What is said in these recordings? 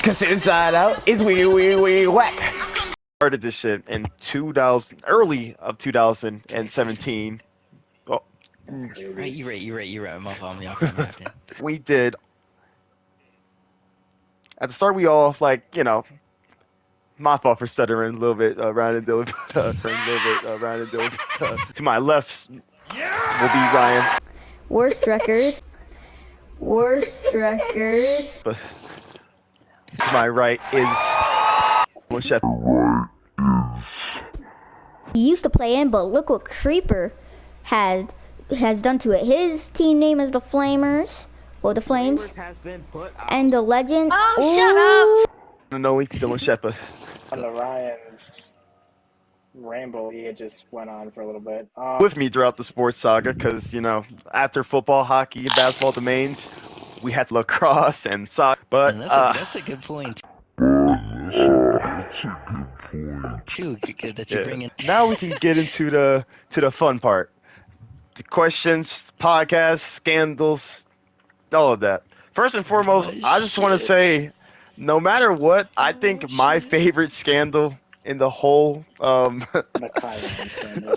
Cause inside out is wee whack. Started this shit in 2000, early of 2017. Oh, You're right. My fault. we did. At the start, we all my fault for stuttering a little bit, Ryan and Dylan. To my left will be Ryan. Worst record. But to my right is Shepard. He used to play in, but look what Creeper has done to it. His team name is the Flamers, or the Flames, and the legend. Oh, shut up! No, Dylan Shepard. On the Ryan's ramble, he had just went on for a little bit. With me throughout the sports saga, because after football, hockey, and basketball domains, we had lacrosse and soccer. But that's a good point. Too good that you bring in. Now we can get into the fun part. The questions, podcasts, scandals, all of that. First and foremost, I just want to say, no matter what, I think my favorite scandal in the whole The Kylan scandal.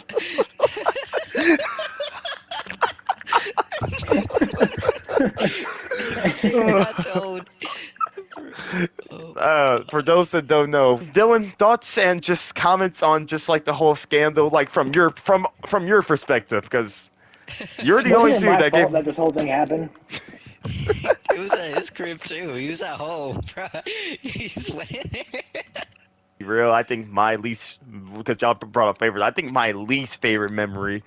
For those that don't know, Dylan, thoughts and just comments on just like the whole scandal, like from your perspective, because you're the only dude that gave that this whole thing happened. It was at his crib too. He was at home, bro. He's waiting. Real. I think my least, because y'all brought up favorites. I think my least favorite memory.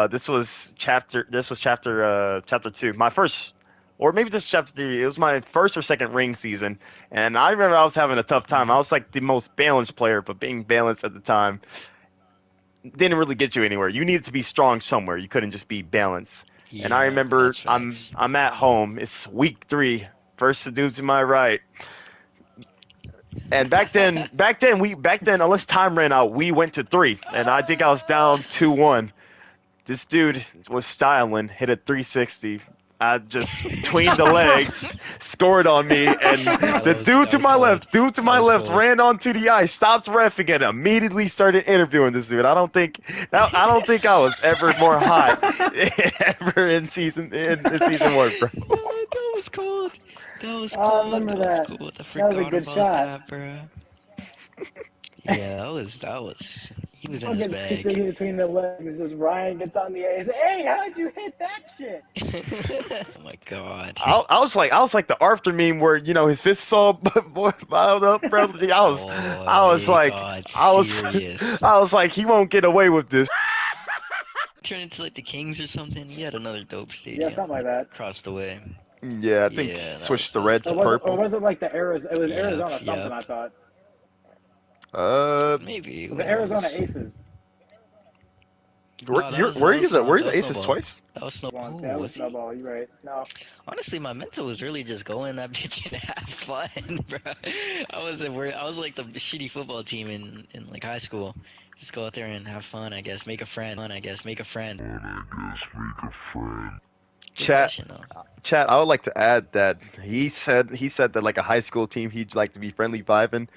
This was chapter 2. My first. Or maybe this chapter 3. It was my first or second ring season, and I remember I was having a tough time. I was like the most balanced player, but being balanced at the time didn't really get you anywhere. You needed to be strong somewhere. You couldn't just be balanced. Yeah, and I remember I'm at home. It's week 3. First the dude to my right. And back then, unless time ran out, we went to 3, and I think I was down 2-1. This dude was styling, hit a 360. I just between the legs, scored on me, and the dude to my left ran onto the ice, stopped reffing, and immediately started interviewing this dude. I don't think I was ever more hot ever in season 1, bro. That was cold. That was cool. I remember that. Was cool. I That was a good shot. that, bro. Yeah, that was. He was in his bag. Sitting between the legs as Ryan gets on the ace. Hey, how'd you hit that shit? Oh my god. I was like the Arthur meme where his fists all piled up, bro. I was like, he won't get away with this. Turn into like the Kings or something. He had another dope stadium. Yeah, something like that. Across the way. Yeah, I think switched the red to purple. Or was it like the Arizona? It was Arizona something, I thought. Maybe. The Arizona Aces. Were you the Aces twice? That was Snowball. That was Snowball. You're right. No. Honestly, my mental was really just go in that bitch and have fun, bro. I was like the shitty football team in like high school. Just go out there and have fun, I guess. Make a friend. Chat, I would like to add that he said that like a high school team he'd like to be friendly vibing.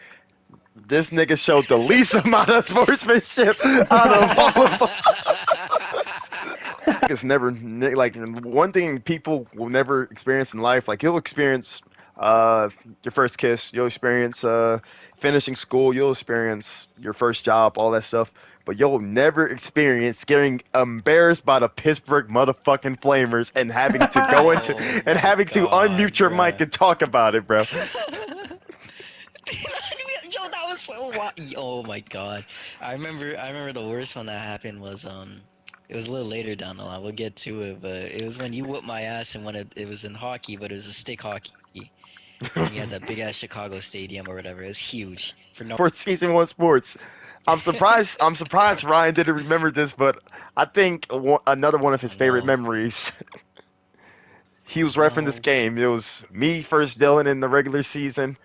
This nigga showed the least amount of sportsmanship out of all of them. It's never like one thing people will never experience in life. Like you'll experience your first kiss, you'll experience finishing school, you'll experience your first job, all that stuff. But you'll never experience getting embarrassed by the Pittsburgh motherfucking Flamers and having to go into unmute your mic and talk about it, bro. Yo, that was so wild. Oh my god. I remember the worst one that happened was it was a little later down the line. We'll get to it, but it was when you whooped my ass and when it was in hockey, but it was a stick hockey. And you had that big ass Chicago stadium or whatever. It was huge for season 1 sports. I'm surprised Ryan didn't remember this, but I think another one of his favorite memories. He was referencing this game. It was me first Dylan in the regular season.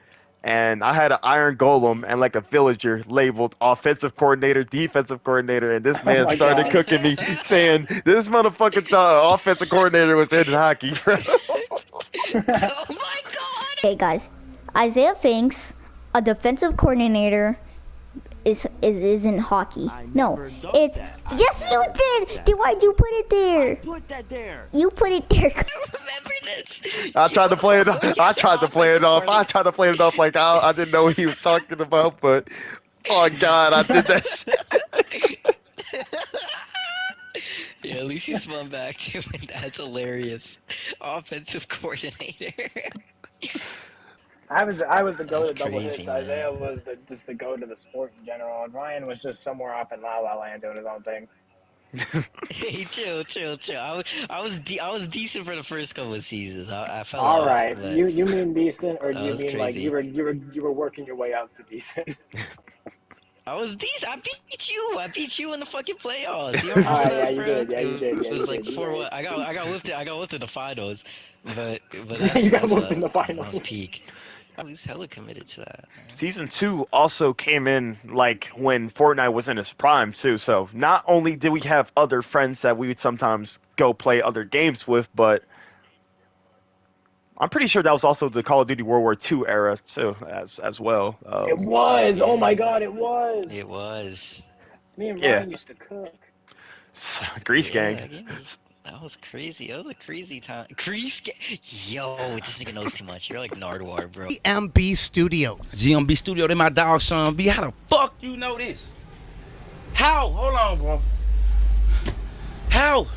And I had an iron golem and like a villager labeled offensive coordinator, defensive coordinator, and this man started cooking me, saying this motherfucking offensive coordinator was in hockey, bro. Oh my god! Okay, guys, Isaiah thinks a defensive coordinator isn't hockey. No, it's yes you did. Then why'd you put it there? Put that there. You put it there. Remember this? I tried to play it. I tried to play it off. I tried to play it off like I didn't know what he was talking about. But oh god, I did that shit. Yeah, at least he spun back to it. That's hilarious. Offensive coordinator. I was the go That's to double crazy, hits. man. Isaiah was just the go to the sport in general, and Ryan was just somewhere off in La La Land doing his own thing. Hey, chill. I was decent for the first couple of seasons. I fell All off, right, but you mean decent, or do that you was mean like crazy. you were working your way up to decent? I was decent. I beat you in the fucking playoffs. You remember that, Yeah, you bro? did. Yeah, you It did. Yeah, was you like did. 4-1. I got whipped in the finals, but You that's got that's whooped what in the that was finals. peak. I was hella committed to that. Man. Season 2 also came in like when Fortnite was in its prime too. So not only did we have other friends that we would sometimes go play other games with, but I'm pretty sure that was also the Call of Duty World War II era too, as well. It was. Oh my God, it was. It was. Me and Yeah. Ryan used to cook. Grease Yeah, Gang. that was crazy. That was a crazy time. Yo, this nigga knows too much. You're like Nardwar, bro. GMB Studios. GMB Studio, they my dog Sean B. How the fuck you know this? How? Hold on, bro. How?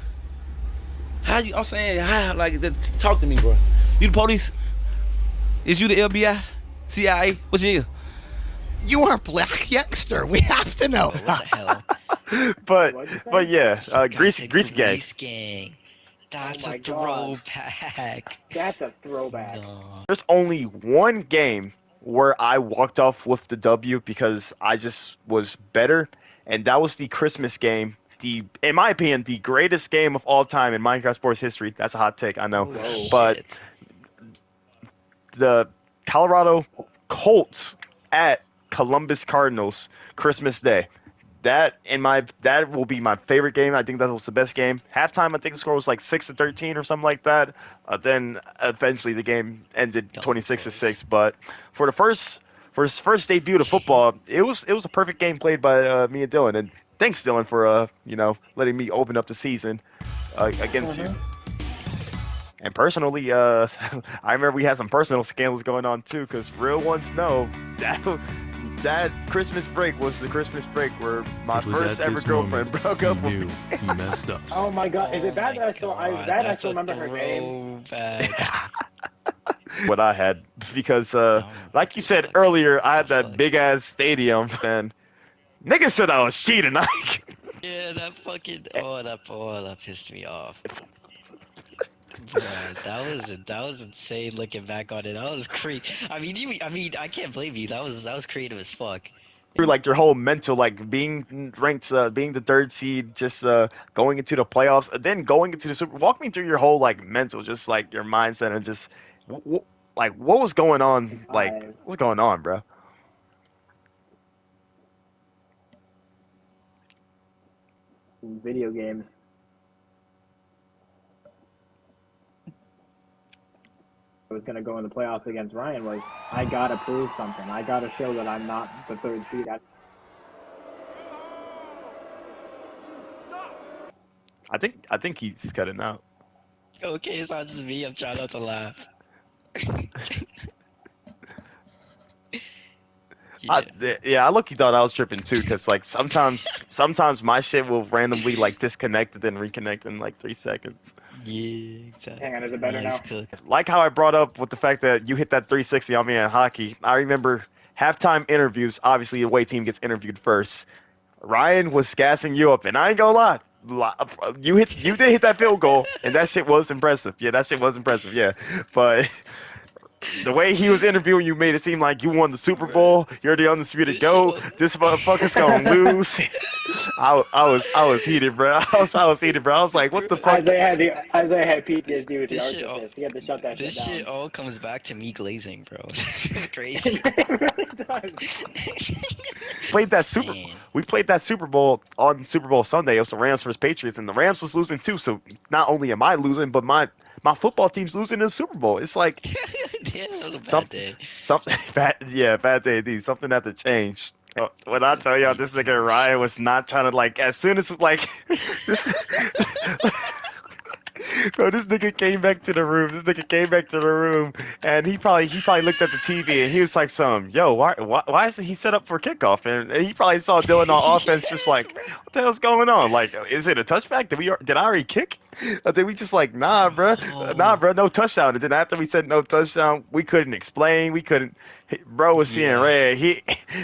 How you? I'm saying how? Like, talk to me, bro. You the police? Is you the FBI? CIA? What's you? You are Black Youngster. We have to know. What the hell? What'd you say? but yeah, Grease Gang. Grease Gang. That's Oh my a God. throwback. That's a throwback. No. There's only one game where I walked off with the W because I just was better, and that was the Christmas game. In my opinion, the greatest game of all time in Minecraft sports history. That's a hot take, I know. Oh, But shit. the Colorado Colts at Columbus Cardinals Christmas Day. That will be my favorite game. I think that was the best game. Halftime, I think the score was like 6-13 or something like that. Then eventually the game ended 26-6. But for his first debut of football, it was a perfect game played by me and Dylan. And thanks, Dylan, for letting me open up the season against you. And personally, I remember we had some personal scandals going on too, because real ones know that Christmas break was the Christmas break where my first ever girlfriend broke up with me. He messed up. Oh my God, is it bad that I still? I still remember her name. Throwback. What I had, because like you said earlier, I had that big ass stadium, and niggas said I was cheating. Yeah, that fucking that pissed me off. Bruh, that was insane looking back on it. That was crazy. I mean, I can't blame you. That was creative as fuck. Through like your whole mental, like being ranked, being the third seed, just going into the playoffs, and then going into the Super. Walk me through your whole like mental, just like your mindset, and just like what was going on, like what's going on, bro? Video games. I was gonna go in the playoffs against Ryan was I gotta prove something. I gotta show that I'm not the third seed. I think he's cutting out. Okay, it's not just me. I'm trying not to laugh. I look-y thought I was tripping too, because like sometimes my shit will randomly like disconnect and then reconnect in like 3 seconds. Yeah, exactly. Hang on, is it better now? Like how I brought up with the fact that you hit that 360 on me in hockey. I remember halftime interviews. Obviously, the away team gets interviewed first. Ryan was gassing you up, and I ain't gonna lie. You did hit that field goal, and that shit was impressive. Yeah, that shit was impressive. Yeah, but the way he was interviewing you made it seem like you won the Super Bowl. You're the undisputed GOAT. This motherfucker's gonna lose. I was heated, bro. I was heated, bro. I was like, what the fuck? Isaiah had PTSD with the This shit, Arctic. He had to shut that this shit shit down. all comes back to me glazing, bro. It's crazy. It really does. Played that Insane. We played that Super Bowl on Super Bowl Sunday. It was the Rams versus Patriots, and the Rams was losing too. So not only am I losing, but my football team's losing in the Super Bowl. It's like Yeah, that was a bad Something, day. something bad. Yeah, bad day. Indeed. Something had to change. When I tell y'all, this nigga Ryan was not trying to like. As soon as like, this, bro, this nigga came back to the room. This nigga came back to the room, and he probably looked at the TV and he was like, "Some yo, why isn't he set up for kickoff?" And he probably saw Dylan on offense, just Yes, like, bro. "What the hell's going on? Like, is it a touchback? Did I already kick?" And then we just like, nah, Bro. bro, no touchdown." And then after we said no touchdown, we couldn't explain. We couldn't. Bro was seeing Yeah. red.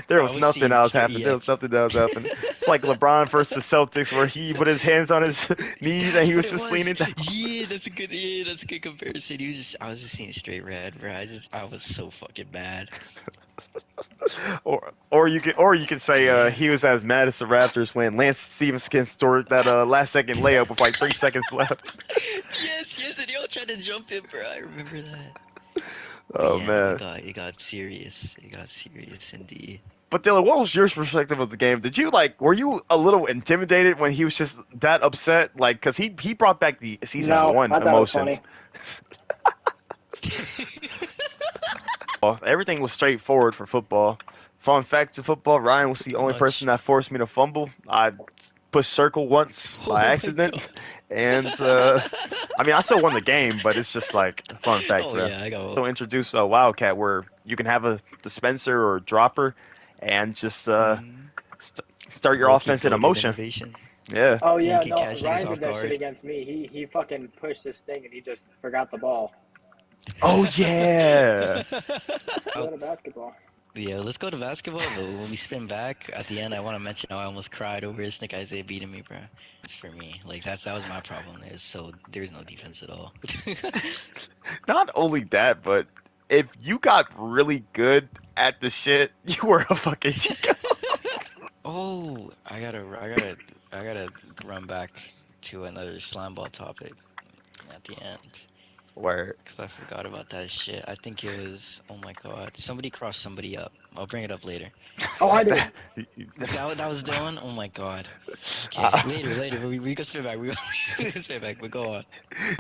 There I was was nothing seeing else straight happening. There was yak. nothing else happening. It's like LeBron versus the Celtics, where he put his hands on his knees and That's he what was it just was. leaning down. Yeah, that's a good comparison. I was just seeing straight red, bro. I was so fucking mad. Or you could say Yeah. he was as mad as the Raptors when Lance Stevenson scored that last second layup with like 3 seconds left. Yes, and y'all tried to jump it, bro. I remember that. But Oh yeah, man. it got serious. It got serious indeed. But Dylan, what was your perspective of the game? Were you a little intimidated when he was just that upset? Like, cause he brought back the season No, one I thought it was emotions. funny. Everything was straightforward for football. Fun fact to football: Ryan was the Pretty only person much. that forced me to fumble. I pushed circle once by Oh my accident, god. and I mean I still won the game, but it's just like a fun fact, Oh man. yeah, I got. So introduce a Wildcat where you can have a dispenser or a dropper, and just start your Low-key offense in goated motion. innovation. Yeah. Oh And you yeah, can no, catch niggas Ryan did off that shit guard. against me. He fucking pushed this thing and he just forgot the ball. Oh yeah. Go to basketball. Yeah, let's go to basketball, but when we spin back at the end, I want to mention how I almost cried over Nick Isaiah beating me, bro. It's for me. Like that was my problem. There's no defense at all. Not only that, but if you got really good at the shit, you were a fucking chico. Oh, I gotta run back to another slam ball topic at the end. Where Because I forgot about that shit. I think it was, oh my god, somebody crossed somebody up. I'll bring it up later. Oh, I did. That was Dylan? Oh my god. Okay, Uh, later. We can spin back. We can spin back, but go on.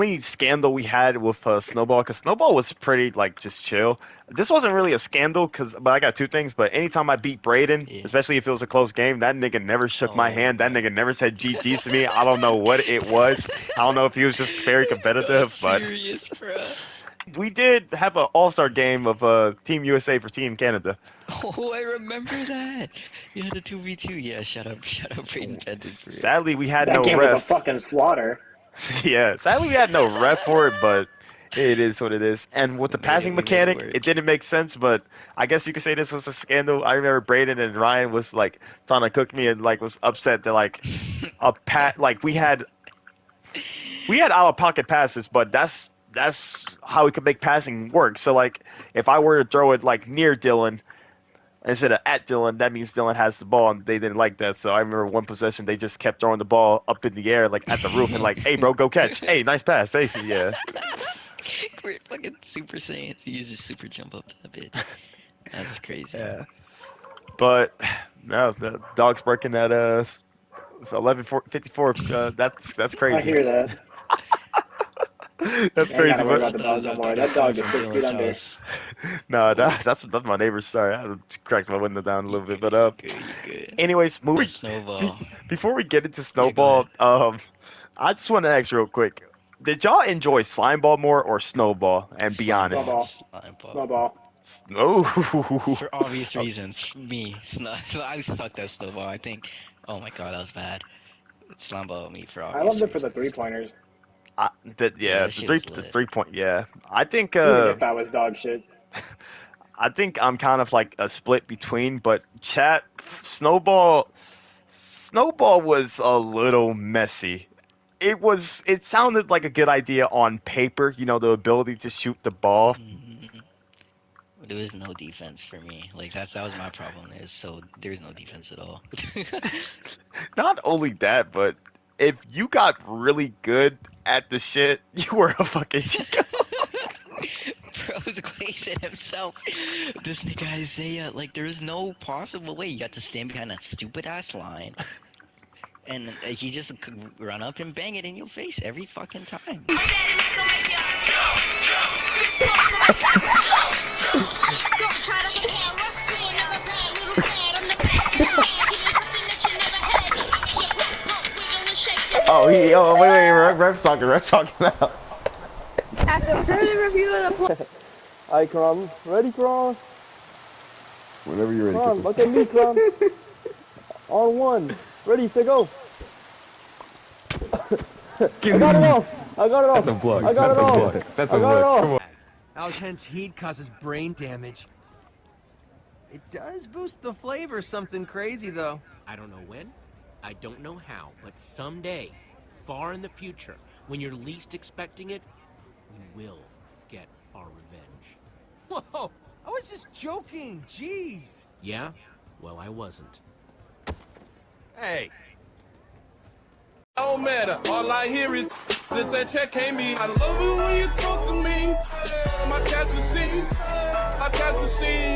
only scandal we had with Snowball, because Snowball was pretty like just chill. This wasn't really a scandal, but I got two things. But anytime I beat Braden, Yeah. especially if it was a close game, that nigga never shook my Oh, hand. That bro. nigga never said GG's to me. I don't know what it was. I don't know if he was just very competitive, but Serious, bro. we did have an all-star game of Team USA for Team Canada. Oh, I remember that. You had a 2v2. Yeah, shut up, Braden Benton. Sadly, we had That no game was a ref. fucking slaughter. Yeah, sadly we had no ref for it, but it is what it is. And with the passing We made it mechanic, work. it didn't make sense, but I guess you could say this was a scandal. I remember Braden and Ryan was like trying to cook me and like was upset that like like we had out of pocket passes, but that's how we could make passing work. So like if I were to throw it like near Dylan instead of at Dylan, that means Dylan has the ball, and they didn't like that. So I remember one possession, they just kept throwing the ball up in the air, like at the roof, and like, hey, bro, go catch. Hey, nice pass. Hey, yeah. We're fucking Super Saiyans. He uses super jump up that bitch. That's crazy. Yeah. But no, the dog's barking at 11:54. That's I crazy. hear that. That's You ain't crazy, gotta worry but about the dog no more. That dog is 6 feet under. no, that's my neighbor. Sorry, I cracked my window down a little bit. But You good. anyways, moving. Snowball. Before we get into Yeah, go Snowball, I just want to ask real quick: did y'all enjoy Slime Ball more or Snowball? And be honest. Snowball. Slime ball. Snowball. Oh, For obvious reasons. Me. So I sucked at Snowball. I think. Oh my god, that was bad. Slime ball me for I obvious loved it for the reasons. 3-pointers. Yeah, that the shit three was the lit. 3 point. Yeah, I think Even if that was dog shit. I'm kind of like a split between, but chat Snowball was a little messy. It sounded like a good idea on paper, the ability to shoot the ball. Mhm. There was no defense for me. Like that was my problem. There's no defense at all. Not only that, but if you got really good at the shit, you were a fucking chico. Bro's glazing himself. This nigga Isaiah, like, there is no possible way. You got to stand behind that stupid ass line and he just run up and bang it in your face every fucking time. Oh, wait, ref's talking now. After further review of the play. Alright, Crum. Ready, Crum? Whenever you're ready. Crum, look at me, Crum. On one. Ready, set, go. I got it off. I got it off. That's a plug. I got it off. That's I got it off. Come on. How intense heat causes brain damage. It does boost the flavor something crazy, though. I don't know when, I don't know how, but someday, far in the future, when you're least expecting it, we will get our revenge. Whoa! I was just joking. Jeez. Yeah? Well, I wasn't. Hey. Don't matter. All I hear is this that check came me. I love it when you talk to me. My cats to see. My cats to see.